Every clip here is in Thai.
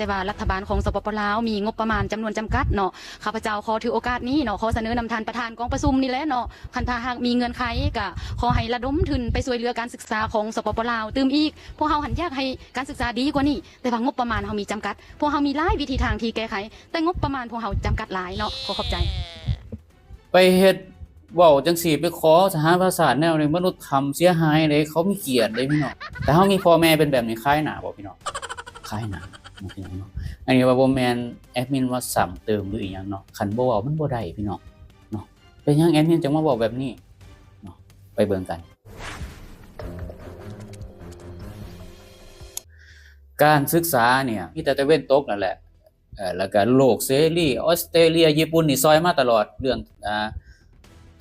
แต่ว่ารัฐบาลของสปปลาวมีงบประมาณจำนวนจำกัดเนาะข้าพเจ้าขอถือโอกาสนี้เนาะขอเสนอนำทานประธานกองประชุมนี่แหละเนาะคันถ้าหากมีเงินไขก็ขอให้ระดมทุนไปช่วยเหลือการศึกษาของสปปลาวตื่มอีกพวกเฮาหันอยากให้การศึกษาดีกว่านี้แต่ว่างบประมาณเฮามีจำกัดพวกเฮามีหลายวิธีทางที่แก้ไขแต่งบประมาณพวกเฮาจำกัดหลายเนาะขอขอบใจไปเฮ็ดเว้าจังซี่ไปขอสหประชาชาติแนวนี้มนุษยธรรมเสียหายเด้เขามีเกียรติเด้พี่น้องแต่เฮามีพ่อแม่เป็นแบบนี้คล้ายหน้าบ่พี่น้องคล้ายหน้าพี่น้องเนาะอันนี้ว่าบ่แม่นแอดมินว่าซ้ำเติมหรืออีหยังเนาะคันบ่เว้ามันบ่ได้พี่น้องเนาะเป็นหยังแอดมินจังมาเว้าแบบนี้เนาะไปเบิ่งกันการศึกษาเนี่ยมีแต่ตะเว้นตกนั่นแหละแล้วก็โลกเสรีออสเตรเลียญี่ปุ่นนี่ซอยมาตลอดเรื่อง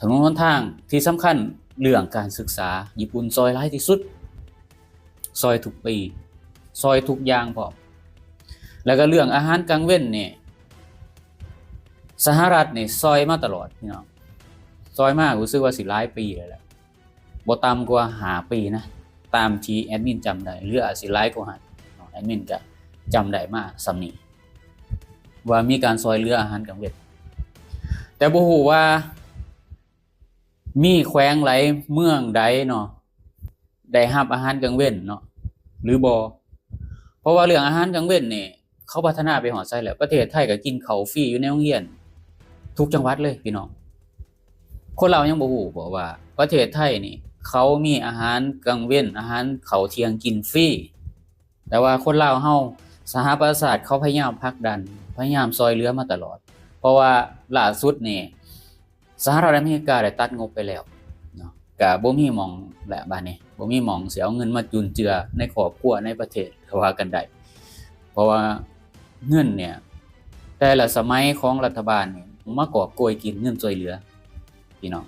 ถนนหนทางที่สำคัญเรื่องการศึกษาญี่ปุ่นซอยหลายที่สุดซอยทุกปีซอยทุกอย่างพร้อมแล้วก็เรื่องอาหารกลางเว้นนี่สหรัฐนี่ซอยมาตลอดพี่น้องซอยมากรู้สึกว่าสิหลายปีเลยแหละบ่ต่ำกว่า5 ปีนะตามที่แอดมินจำได้หรืออาจสิหลายกว่านั้นแอดมินก็จำได้มาส่ำนี้ว่ามีการซอยเหลืออาหารกลางเว้นแต่บ่ฮู้ว่ามีแขวงไหนเมืองใดเนาะได้รับอาหารกลางเว้นเนาะหรือบ่เพราะว่าเรื่องอาหารกลางเว้นนี่เขาพัฒนาไปฮอดไสแล้วประเทศไทยก็กินข้าวฟรีอยู่ในโรงเรียนทุกจังหวัดเลยพี่น้องคนเรายังบ่ฮู้บ่ว่าประเทศไทยนี่เขามีอาหารกลางเว้นอาหารข้าวเที่ยงกินฟรีแต่ว่าคนลาวเฮาสหประชาชาติเขาพยายามผลักดันพยายามซอยเหลือมาตลอดเพราะว่าล่าสุดนี่สหรัฐอเมริกาได้ตัดงบไปแล้วเนาะก็บ่มีหม้องแหละบัดนี้บ่มีหม้องสิเอาเงินมาจุนเจือในครอบครัวในประเทศก็ว่ากันได้เพราะว่าเงินเนี่ยแต่ละสมัยของรัฐบาลนี่มากอบโกยกินเงินช่วยเหลือพี่น้อง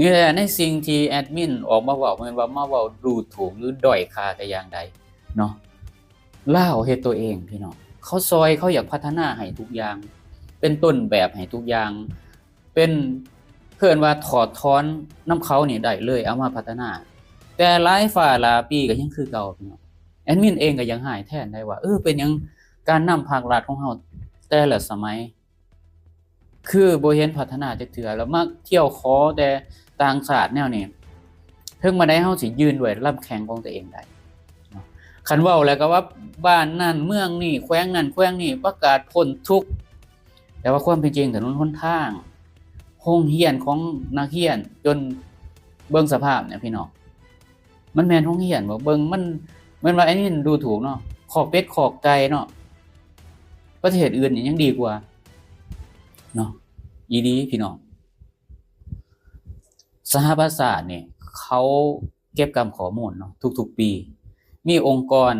นี่แหละในสิ่งที่แอดมินออกมาเว้าแม่นว่ามาเว้าดูถูกหรือด้อยค่าแต่อย่างใดเนาะลาวเฮ็ดตัวเองพี่น้องเขาซอยเขาอยากพัฒนาให้ทุกอย่างเป็นต้นแบบให้ทุกอย่างเป็นเพิ่นว่าถอดถอนนำเขานี่ได้เลยเอามาพัฒนาแต่หลายฝ่าหลายปีก็ยังคือเก่าพี่น้องแอดมินเองก็ยังหายแทนได้ว่าเป็นหยังการนำภาครัฐของเฮาแต่ละสมัยคือบ่เห็นพัฒนาจักเทื่อแล้วมักเที่ยวขอแต่ต่างชาติแนวนี้ถึงมาได้เฮาสิยืนด้วยลำแข้งของตัวเองได้เนาะคันเว้าแล้วก็ว่าบ้านนั่นเมืองนี่แขวงนั่นแขวงนี่ประกาศพ้นทุกข์แต่ว่าความเป็นจริงถนนหนทางโรงเรียนของนักเรียนจนเบิ่งสภาพเนี่ยพี่น้องมันแม่นโรงเรียนบ่เบิ่งมันว่าไอ้นี่ดูถูกเนาะขอกเป็ดขอกไก่เนาะประเทศอื่นนี่ยังดีกว่าเนาะอีดีพี่น้องสหประชาชาตินี่เขาเก็บกำข้อมูลเนาะทุกๆปีมีองค์กร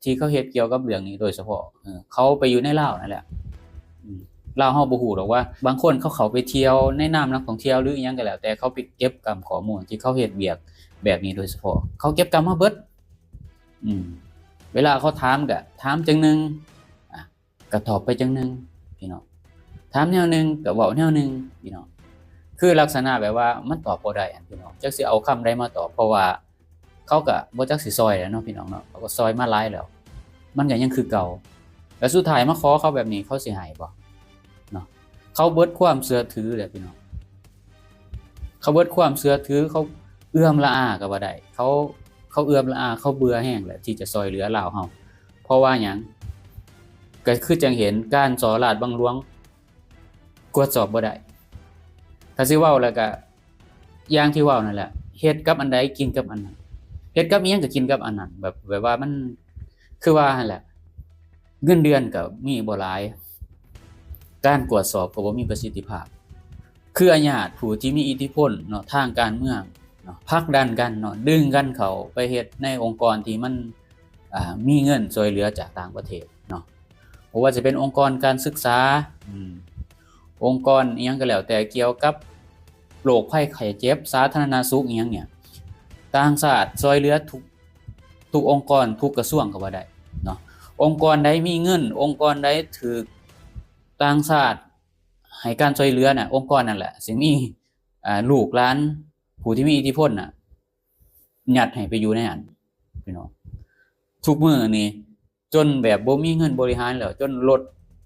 ที่เขาเฮ็ดเกี่ยวกับเรื่องนี้โดยเฉพาะเขาไปอยู่ในลาวนั่นแหละลาวเฮาบ่ฮู้หรอกว่าบางคนเขาไปเที่ยวในนามนักท่องเที่ยวหรืออีหยังก็แล้วแต่เขาไปเก็บกำข้อมูลที่เขาเฮ็ดเวียกแบบนี้โดยเฉพาะเขาเก็บกำมาเบิดเวลาเขาถามก็ถามจังนึงก็ตอบไปจังนึงพี่น้องถามแนวนึงก็เว้าแนวนึงพี่น้องคือลักษณะแบบว่ามันตอบบ่ได้พี่น้องจักสิเอาคำใดมาตอบเพราะว่าเขาก็บ่จักสิซอยแล้วเนาะพี่น้องเนาะเขาก็ซอยมาหลายแล้วมันก็ยังคือเก่าแล้วสุดท้ายมาขอเขาแบบนี้เขาสิให้บ่เนาะเขาเบิดความเชื่อถือแล้วพี่น้องเขาเบิดความเชื่อถือเขาเอื้อมละอาก็บ่ได้เขาเอื้อมละอาเขาเบื่อแห้งแล้วที่จะซอยเหลือลาวเฮาเพราะว่าหยังก็คือจังเห็นการสอราชบังหลวงกวดสอบบ่ได้ถ้าสิเว้าแล้วก็อย่างที่เว้านั่นแหละเฮ็ดกับอันใดกินกับอันนั้นเฮ็ดกับอีหยังก็กินกับอันนั้นแบบว่ามันคือว่าหั่นแหละเงินเดือนก็มีบ่หลายการกวดสอบก็บ่มีประสิทธิภาพคืออำนาจผู้ที่มีอิทธิพลเนาะทางการเมืองเนาะผลักดันกันเนาะดึงกันเข้าไปเฮ็ดในองค์กรที่มันมีเงินช่วยเหลือจากต่างประเทศเนาะบ่ว่าจะเป็นองค์กรการศึกษาองค์กรอีหยังก็แล้วแต่เกี่ยวกับโรคภัยไข้เจ็บสาธารณสุขอีหยังเนี่ยต่างชาติช่วยเหลือทุกองค์กรทุกกระทรวงก็ว่าได้เนาะองค์กรใดมีเงินองค์กรใดถูกต่างชาติให้การช่วยเหลือน่ะองค์กรนั่นแหละสิมีลูกหลานผู้ที่มีอิทธิพลน่ะยัดให้ไปอยู่ในนั้นพี่น้องทุกมื้อนี้ จนแบบบ่มีเงินบริหารแล้วจนลด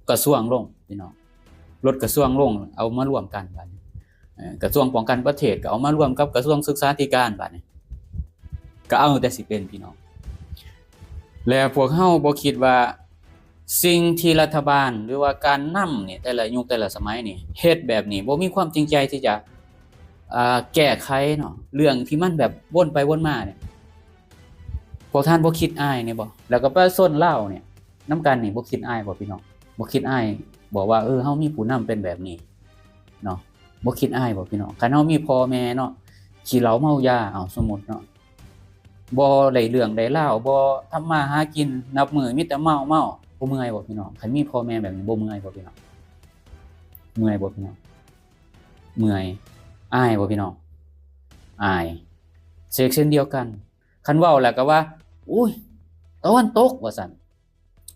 กระทรวงลงพี่น้องลดกระทรวงลงเอามารวมกันบัดนี้กระทรวงป้องกันประเทศก็เอามารวมกับกระทรวงศึกษาธิการบัดนี้ก็เอาแต่สิเป็นพี่น้องแล้วพวกเฮาบ่คิดว่าสิ่งที่รัฐบาลหรือว่าการนำนี่แต่ละยุคแต่ละสมัยนี่เฮ็ดแบบนี้บ่มีความจริงใจที่จะแก้ไขเนาะเรื่องที่มันแบบวนไปวนมาเนี่ยพวกท่านบ่คิดอายเนี่ยบ่แล้วก็ไปส้นเหล้าเนี่ยนํกันนี่บ่คิดอายบ่พี่น้องบ่คิดอายบอกว่าเฮามีผู้นำเป็นแบบนี้เนาะบ่คิดอายบ่พี่น้องคันเฮามีพ่อแม่เนาะขี้เหล้าเมายาเอาสมมุติเนาะบ่ได้เรื่องได้ราวบ่ทำมาหากินนับมื้อมีแต่เมาบ่เมื่อยบ่พี่น้องคันมีพ่อแม่แบบนี้บ่เมื่อยบ่พี่น้องเมื่อยบ่พี่น้องเมื่อยอายบ่พี่น้องอายเช่นเดียวกันคันเว้าแล้วก็ว่าอุ้ยตะวันตกว่าซั่น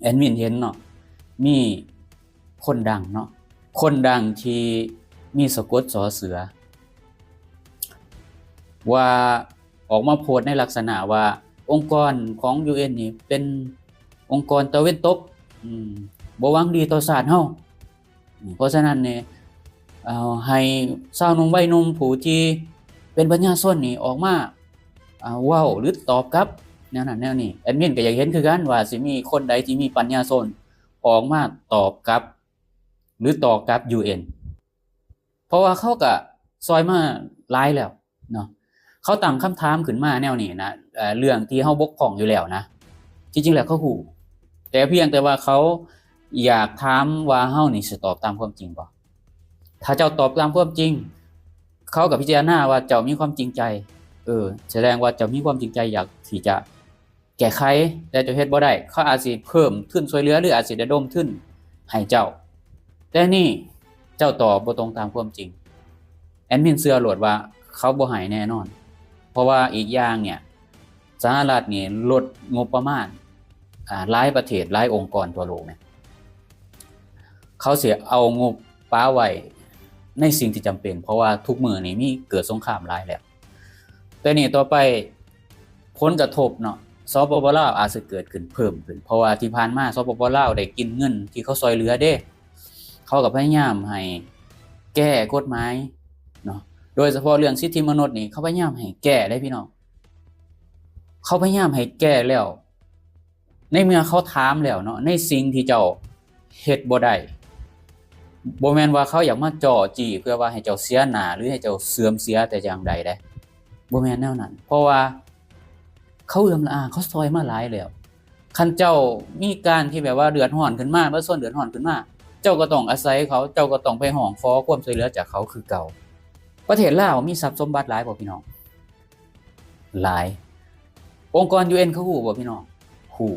แอดมินเห็นเนาะมีคนดังเนาะคนดังที่มีสะกดสอเสือว่าออกมาโพสต์ในลักษณะว่าองค์กรของ UN นี่เป็นองค์กรตะเวนตกบ่หวังดีต่อชาติเฮาเพราะฉะนั้นเนี่ยให้ชาวหนุ่มวัยหนุ่มผู้ที่เป็นปัญญาชนนี่ออกมาเว้าหรือตอบกลับแนวนั้นแนวนี้แอดมินก็อยากเห็นคือกันว่าสิมีคนใดที่มีปัญญาชนออกมาตอบกลับหรือตอบกลับ UN เพราะว่าเขาก็ซอยมาหลายแล้วเนาะเขาตั้งคำถามขึ้นมาแนวนี้นะเรื่องที่เฮาบกพร่องอยู่แล้วนะจริงๆแล้วเขาฮู้แต่เพียงแต่ว่าเขาอยากถามว่าเฮานี่สิตอบตามความจริงบ่ถ้าเจ้าตอบตามความจริงเขาก็พิจารณาว่าเจ้ามีความจริงใจแสดงว่าเจ้ามีความจริงใจอยากที่จะแก้ไขแต่เจ้าเฮ็ดบ่ได้เขาอาจสิเพิ่มทุนช่วยเหลือหรืออาจสิระดมทุนให้เจ้าแต่นี่เจ้าตอบบ่ตรงตามความจริงแอดมินเชื่อโลดว่าเขาบ่ให้แน่นอนเพราะว่าอีกอย่างเนี่ยสหรัฐนี่ลดงบประมาณหลายประเทศหลายองค์กรทั่วโลกเนี่ยเขาสิเอางบป้าไว้ในสิ่งที่จำเป็นเพราะว่าทุกมื้อนี้มีเกิดสงครามหลายแล้วแต่นี่ต่อไปผลกระทบเนาะสปปลาวอาจสิเกิดขึ้นเพิ่มขึ้นเพราะว่าที่ผ่านมาสปปลาวได้กินเงินที่เขาช่วยเหลือเด้เขาก็พยายามให้แก้กฎหมายเนาะโดยเฉพาะเรื่องสิทธิมนุษย์นี่เขาพยายามให้แก้ได้พี่น้องเขาพยายามให้แก้แล้วในเมื่อเขาถามแล้วเนาะในสิ่งที่เจ้าเฮ็ดบ่ได้บ่แม่นว่าเขาอยากมาจ่อจี้เพื่อว่าให้เจ้าเสียหน้าหรือให้เจ้าเสื่อมเสียแต่อย่างใดได้บ่แม่นแนวนั้นเพราะว่าเขาเอื้อมละอาเขาซอยมาหลายแล้วคันเจ้ามีการที่แบบว่าเดือดร้อนขึ้นมาบ่ส่วนเดือดร้อนขึ้นมาเจ้าก็ต้องอาศัยเขาเจ้าก็ต้องไปร้องขอความช่วยเหลือจากเขาคือเก่าประเทศลาวมีทรัพย์สมบัติหลายบ่พี่น้องหลายองค์กร UN เขาฮู้บ่พี่น้องฮู้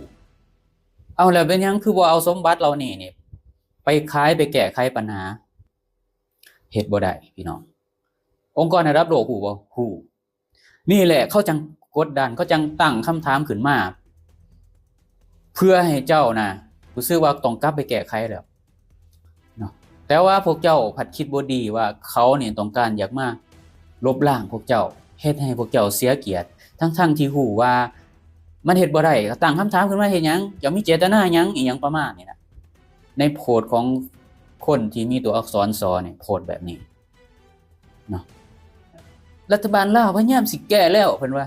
เอาแล้วเป็นหยังคือบ่เอาสมบัติเหล่านี้นี่ไปขายไปแก้ไขปัญหาเฮ็ดบ่ได้พี่น้ององค์กรระดับโลกฮู้บ่ฮู้นี่แหละเขาจังกดดันเขาจังตั้งคำถามขึ้นมาเพื่อให้เจ้านะรู้สึกว่าต้องกลับไปแก้ไขแล้วเนาะแต่ว่าพวกเจ้าผัดคิดบ่ดีว่าเขาเนี่ยต้องการอยากมาลบล้างพวกเจ้าเฮ็ดให้พวกเจ้าเสียเกียรติทั้งที่ฮู้ว่ามันเฮ็ดบ่ได้ก็ตั้งคำถามขึ้นมาเฮ็ดหยังจะมีเจตนาหยังอีหยังประมาณนี้นะในโพสต์ของคนที่มีตัวอักษรสเนี่ยโพสต์แบบนี้เนาะรัฐบาลลาวพยายามสิแก้แล้วเพิ่นว่า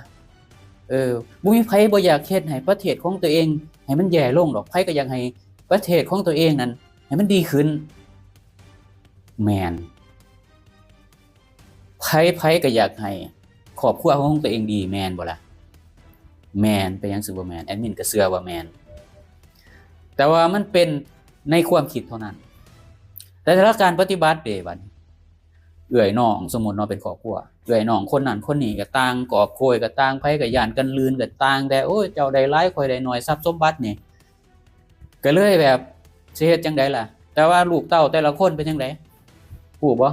บ่มีไผบ่อยากเฮ็ดให้ประเทศของตัวเองให้มันแย่ลงดอกไผก็อยากให้ประเทศของตัวเองนั้นให้มันดีขึ้นแม่นไผก็อยากให้ครอบครัวของตัวเองดีแม่นบ่ล่ะแม่นเป็นหยังสิบ่แม่นแอดมินก็เชื่อว่าแม่นแต่ว่ามันเป็นในความคิดเท่านั้นแต่ถ้าการปฏิบัติเด้บัดเอื้อยน้องสมมุติเนาะเป็นครอบครัวเอื้อยน้องคนนั้นคนนี้ก็ต่างกอบโกยก็ต่างไผก็ย่านกันลืนก็ต่างแต่โอ้ยเจ้าได้หลายข่อยได้น้อยทรัพย์สมบัตินี่ก็เลยแบบสิเฮ็ดจังได๋ล่ะแต่ว่าลูกเต้าแต่ละคนเป็นจังได๋ฮู้บ่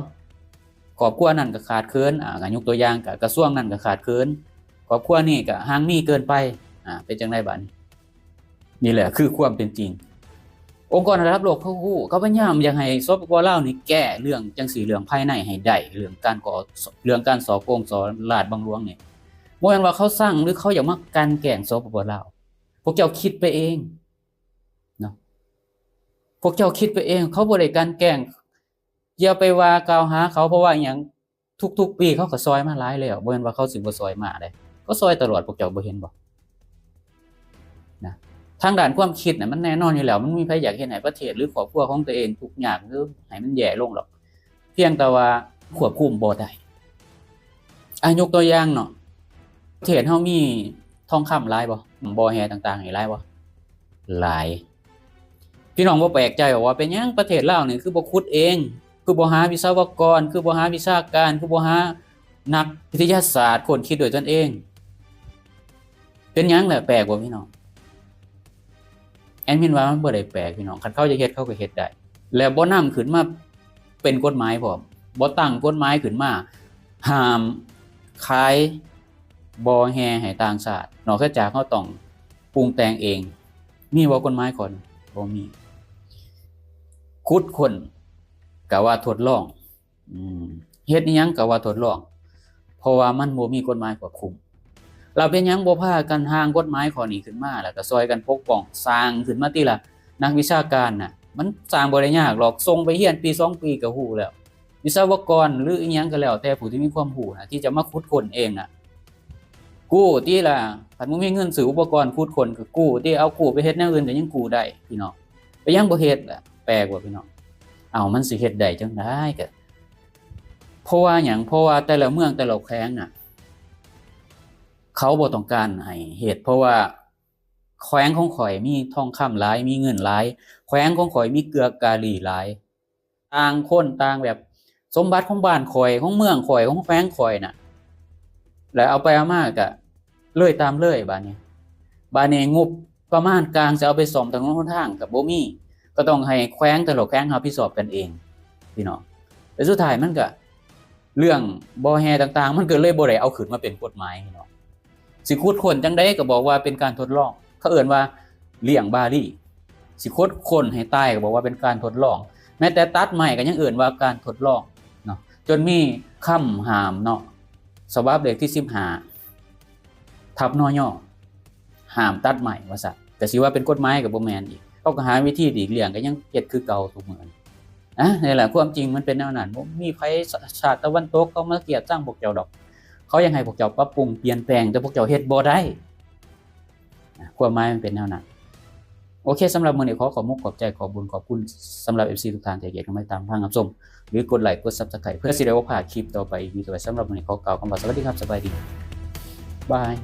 ครอบครัวนั้นก็ขาดเคินก็ยกตัวอย่างก็กระทรวงนั้นก็ขาดเคินครอบครัวนี้ก็ห่างมีเกินไปเป็นจังได๋บัดนี่แหละคือความเป็นจริงองค์กรระดับโลกเขาฮู้เขาพยายามอยากให้สปปลาวนี่แก้เรื่องจังซี่เรื่องภายในให้ได้เรื่องการสอโกงสอลาดบังหลวงนี่บ่แม่นว่าเขาสร้างหรือเขาอยากมากันแกล้งสปปลาวพวกเจ้าคิดไปเอง พวกเจ้าคิดไปเองเขาบ่ได้กลั่นแกล้งอย่าไปว่ากล่าวหาเขาเพราะว่าอิหยังทุกๆปีเขาก็ซอยมาหลายแล้วบ่แม่นว่าเขาสิบ่ซอยมาเด้ก็ซอยตลอดพวกเจ้าบ่เห็นบ่นะทางด้านความคิดน่ะมันแน่นอนอยู่แล้วมันมีใครอยากเห็นให้ประเทศหรือครอบครัวของตัวเองทุกข์ยากหรือให้มันแย่ลงหรอกเพียงแต่ว่าควบคุมบ่ได้ยกตัวอย่างเนาะประเทศเฮามีทองคำหลายบ่บ่อแฮต่างๆนี่หลายบ่หลายพี่น้องบ่แปลกใจว่าเป็นหยังประเทศลาวนี่คือบ่ขุดเองคือบ่หาวิศวกรคือบ่หาวิชาการคือบ่หานักวิทยาศาสตร์คนคิดด้วยตนเองเป็นหยังล่ะแปลกบ่พี่น้องแอดมินว่ามันบ่ได้แปลกพี่น้องคันเขาจะเฮ็ดเขาก็เฮ็ดได้แล้วบ่นำขึ้นมาเป็นกฎหมายพร้อมบ่ตั้งกฎหมายขึ้นมาห้ามขายบ่อแฮให้ต่างชาตินอกจากเขาต้องปรุงแต่งเองมีบ่กฎหมายก่อนบ่มีขุดค้นก็ว่าทดลองเฮ็ดอิหยังก็ว่าทดลองเพราะว่ามันบ่มีกฎหมายควบคุมเราเป็นหยังบ่พากันร่างกฎหมายข้อนี้ขึ้นมาแล้วก็ซอยกันปกป้องสร้างขึ้นมาติล่ะนักวิชาการน่ะมันสร้างบ่ได้ยากหรอกส่งไปเรียนปี2ปีก็ฮู้แล้ววิศวกรหรืออิหยังก็แล้วแต่ผู้ที่มีความรู้น่ะที่จะมาขุดค้นเองน่ะกู้ติล่ะคันบ่มีเงินซื้ออุปกรณ์ขุดค้นก็กู้ติเอากู้ไปเฮ็ดแนวอื่นก็ยังกู้ได้พี่น้องไปยังบ่เฮ็ดล่ะแปลกว่าพี่น้องมันสิเฮ็ดได้จังได๋ก็เพราะว่าหยังเพราะว่าแต่ละเมืองแต่ละแขวงน่ะเขาบ่ต้องการให้เฮ็ดเพราะว่าแขวงของข่อยมีทองคำหลายมีเงินหลายแขวงของข่อยมีเกลือกาลีหลายต่างคนต่างแบบสมบัติของบ้านข่อยของเมืองข่อยของแขวงข่อยน่ะแล้วเอาไปเอามาก็เลยตามเลยบัดนี้งบประมาณกลางจะเอาไปซ่อมถนนหนทางก็บ่มีก็ต้องให้แขวงแต่ละแขวงรับผิดชอบกันเองพี่น้องแต่สุดท้ายมันก็เรื่องบ่อแฮต่างๆมันก็เลยบ่ได้เอาขึ้นมาเป็นกฎหมายพี่น้องสิขุดค้นจังได๋ก็บอกว่าเป็นการทดลองเขาเอิ้นว่าเลี้ยงบาลีสิขุดค้นให้ตายก็บอกว่าเป็นการทดลองแม้แต่ตัดไม้ก็ยังเอิ้นว่าการทดลองเนาะจนมีคำห้ามเนาะฉบับเลขที่15ทับนอย่อห้ามตัดไม้ว่าซั่นก็สิว่าเป็นกฎหมายก็บ่แม่นอีกเขาก็หาวิธีหลีกเลี่ยงก็ยังเฮ็ดคือเก่าทุกมื้อนี่แหละความจริงมันเป็นแนวนั้นบ่มีไผชาติตะวันตกเขามาเกลียดชังพวกเจ้าดอกเขายังให้พวกเจ้าปรับปรุงเปลี่ยนแปลงแต่พวกเจ้าเฮ็ดบ่ได้ความหมายมันเป็นแนวนั้นโอเคสำหรับมื้อนี้ขอมุกขอบใจขอบุญขอบคุณสำหรับ FC ทุกท่านที่เกียรติเข้ามาตามทางรับชมหรือกดไลค์กด Subscribe เพื่อสิได้บ่พลาดคลิปต่อไปอีกต่อไปสำหรับมื้อนี้ขอกล่าวคำว่าสวัสดีครับสบายดีบาย